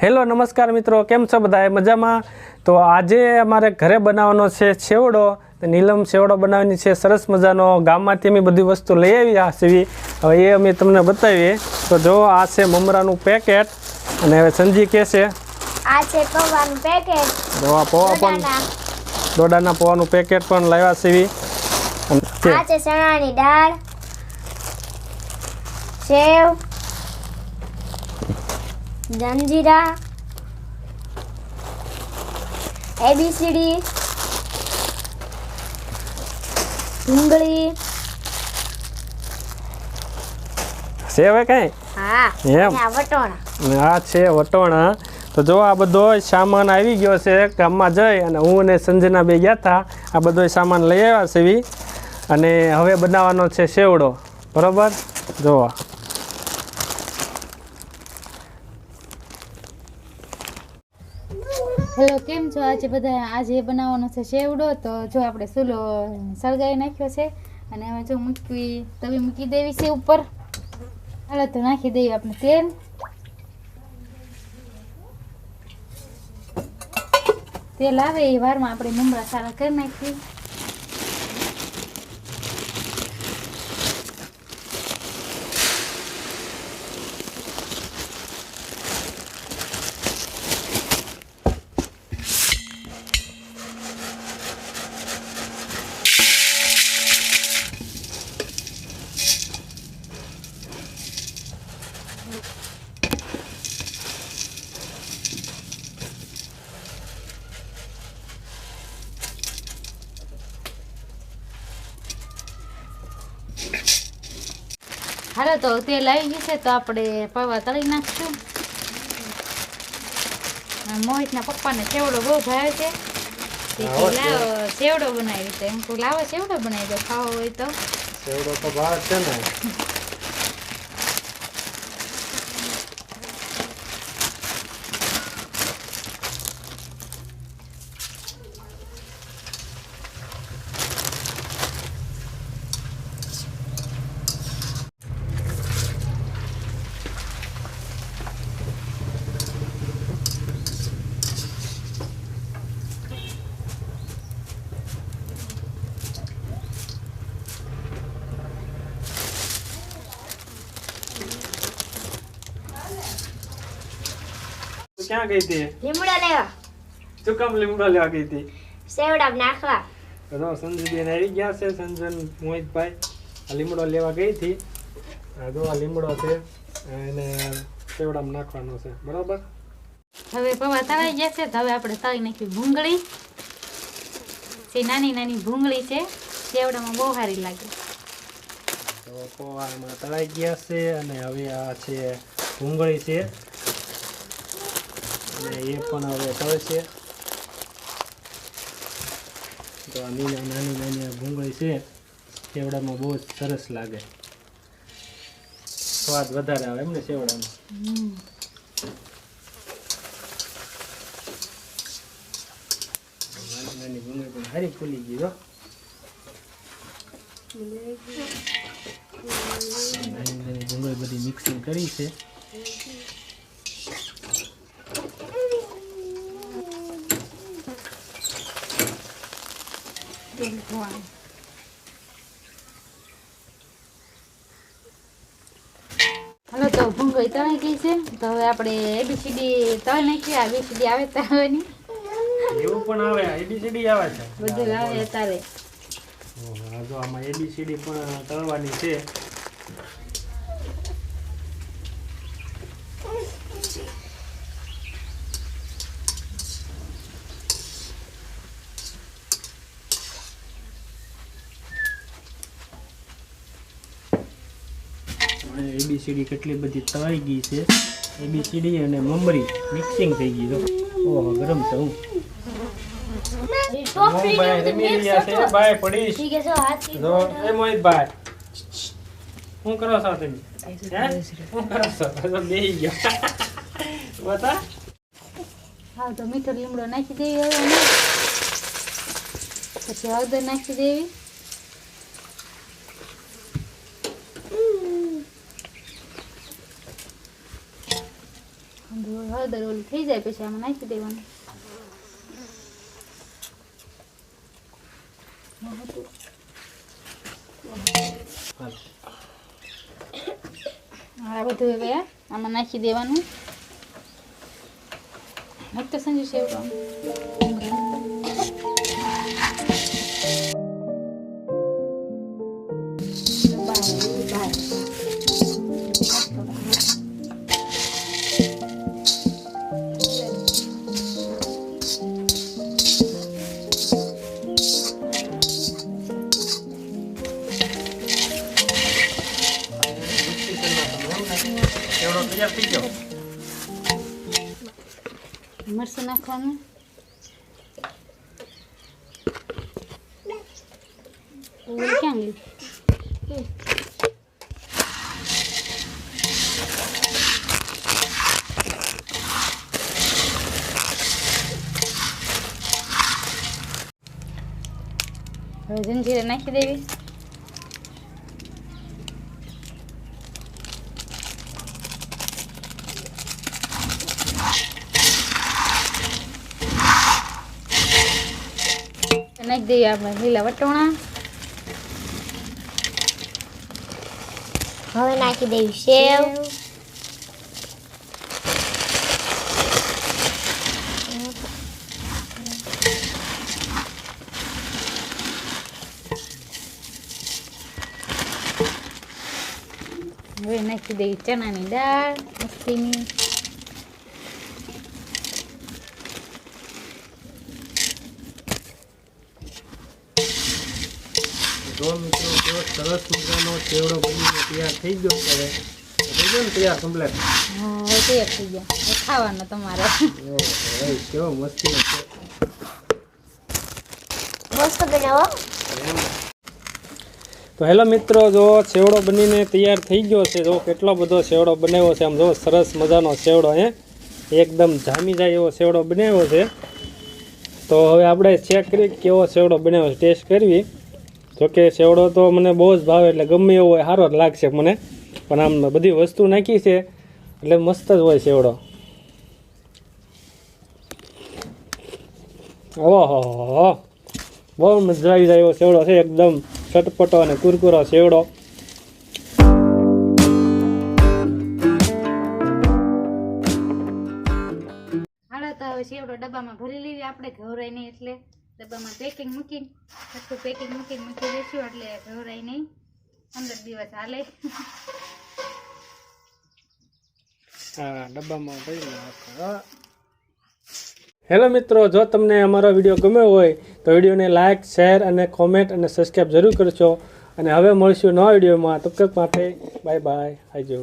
Hello નમસ્કાર મિત્રો, કેમ છો બધા મજામાં? તો આજે અમારે ઘરે બનાવવાનો છે છેવડો. નીલમ છેવડો બનાવવાની છે સરસ મજાનો. ગામમાંથી અમે બધી વસ્તુ લઈ આવ્યા છીએ, હવે એ અમે તમને બતાવીએ. તો જો આ છે મમરાનું પેકેટ, અને હવે સંજી કહે છે આ છે પૌવાનું પેકેટ. જો આ પૌવા પણ દોડાના પૌવાનું પેકેટ પણ લાવ્યા છીએ. આ છે ચણાની દાળ, સેવ, જંજીરા, એબીસીડી, ડુંગળી, સેવ કઈ હા એમ આ વટોણા. આ છે વટોણા. તો જો આ બધો સામાન આવી ગયો છે ગામમાં જઈ, અને હું અને સંજના બે ગયા હતા. આ બધો સામાન લઈ આવ્યા છે, અને હવે બનાવવાનો છે સેવડો. બરોબર, જોવા હેલો, કેમ છો? આજે બનાવવાનો છે સેવડો. તો જો આપણે ચૂલો સળગાવી નાખ્યો છે, અને હવે જો તવી મૂકી દેવી છે ઉપર. હાલો તો નાખી દઈએ આપણે તેલ. તેલ આવે એ વારમાં આપણે મમરા સારા કરી નાખીએ. હાલો તો તેલ આવી ગયું છે, તો આપણે પૌવા તળી નાખશું. મોહિતના પપ્પાને સેવડો બહુ ભાવે છે, લાવો સેવડો બનાવી છે. એમ કહું લાવો સેવડો બનાવી દો, ખાવો હોય તો. સેવડો તો ભાવ છે ને. ક્યાં ગઈ હતી? લીમડો લેવા. શું કામ લીમડો લેવા ગઈ હતી? સેવડા નાખવા. તો સંજયબેન આવી ગયા છે, સંજન મોહિતભાઈ. આ લીમડો લેવા ગઈ હતી. આ જો આ લીમડો છે, એને સેવડામાં નાખવાનો છે. બરોબર, હવે પૌવા તળાઈ ગયા છે, તો હવે આપણે તળી નાખ્યું ભૂંગળી. જે નાની નાની ભૂંગળી છે, સેવડામાં બહુ સારી લાગે. તો પૌવામાં તળાઈ ગયા છે, અને હવે આ છે ભૂંગળી છે, અને એ પણ હવે તળશે. તો આ નાની નાની ભૂંગળી છે, સેવડામાં બહુ જ સરસ લાગે, સ્વાદ વધારે આવે એમ ને સેવડામાં. નાની નાની ભૂંગળી પણ સારી ફૂલી ગઈ. જો નાની નાની ભૂંગળી બધી મિક્સિંગ કરી છે. હાલો તો ભૂંગળી તળાઈ ગઈ છે, તો હવે આપણે એબીસીડી તળી નાખીએ. એબીસીડી આવે તળવાની, એવું પણ આવે, એબીસીડી આવે છે, બધું આવે તારે. હા જો આમાં એબીસીડી પણ તળવાની છે. એબીસીડી કેટલી બધી તળાઈ ગઈ છે. એબીસીડી અને મમરી મિક્સિંગ થઈ ગઈ. જો ઓહો, ગરમ છે. હું મોહનભાઈ રમી રહ્યા છે. ભાઈ પડીશ. ઠીક છે, હાથી જો એ મોહિતભાઈ, શું કરો છો તમે? શું કરો છો? તો બેહી ગયા. બતા હા તો મીઠો લીમડો નાખી દેવી. હવે આમાં પછી હળદર નાખી દેવી. પાવડર ઓલું થઈ જાય પછી આમાં નાખી દેવાનું. આ બધું હવે આમાં નાખી દેવાનું. મસ્ત સંજુ સેવડો. સેવડો તૈયાર થઈ ગયો. મરચું નાખવાનું. ક્યાં ગયું? હવે જંજીરે નાખી દેવી. નાખી દઈએ આપણે લીલા વટોણા. હવે નાખી દેવી સેવ. હવે નાખી દઈએ ચણાની દાળ મસ્તીની. જો મિત્રો કેવો સરસ મજાનો સેવડો બનીને તૈયાર થઈ ગયો છે. હવે થઈ ગયો ને તૈયાર કમ્પ્લેટ. હા હવે તૈયાર થઈ ગયા. હવે ખાવાનો તમારે. કેવો મસ્તીનો છે. મસ્ત બનાવો. તો હેલો મિત્રો, જો સેવડો બનીને તૈયાર થઈ ગયો છે. જો કેટલો બધો સેવડો બનાવ્યો છે. આમ જો સરસ મજાનો સેવડો એકદમ જામી જાય એવો સેવડો બનાવ્યો છે. તો હવે આપણે ચેક કરી કેવો સેવડો બનાવ્યો છે, ટેસ્ટ કરવી. જોકે સેવડો તો મને બહુ જ ભાવે, એટલે ગમે એવો હોય સારો જ લાગશે મને. પણ આમ બધી વસ્તુ નાખી છે એટલે મસ્ત જ હોય સેવડો. ઓહો, બહુ મજા આવી જાય એવો સેવડો છે. એકદમ ચટપટો અને કુરકુરો સેવડો. હાલો તો હવે સેવડો ડબ્બામાં ભરી લેવી આપણે, ઘવરાય નહીં એટલે. ડબ્બામાં પેકિંગ મૂકીને આખું પેકિંગ મૂકી દઈશું એટલે ઘવરાય નહીં, 15 દિવસ હાલે. હા, ડબ્બામાં ભરી લો. હેલો મિત્રો, જો તમને અમારો વિડીયો ગમ્યો હોય તો વિડીયોને લાઇક, શેર અને કોમેન્ટ અને સબસ્ક્રાઈબ જરૂર કરજો. અને હવે મળીશું નવા વિડીયોમાં. તબ તક માટે બાય બાય. આવજો.